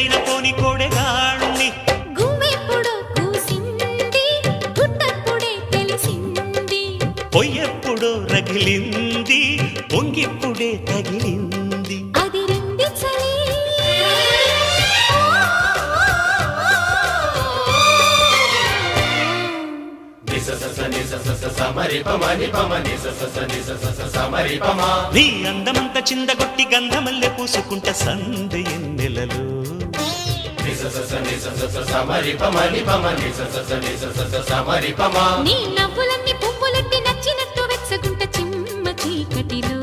ఎక్కడైనా పోని కోడెగాణ్ణి గుమ్మెప్పుడో కూసింది గుట్టప్పుడే తెలిసింది పొయ్యెప్పుడో రగిలింది పొంగిప్పుడే తగిలింది అది రంది చలి నీ అందమంత చిందగొట్టి గంధమల్లె పూసుకుంట సందె ఎన్నెలలో నీ నవ్వులన్నీ పువ్వులెట్టి నచ్చినట్టు వెచ్చగుంట చిమ్మ చీకటిలో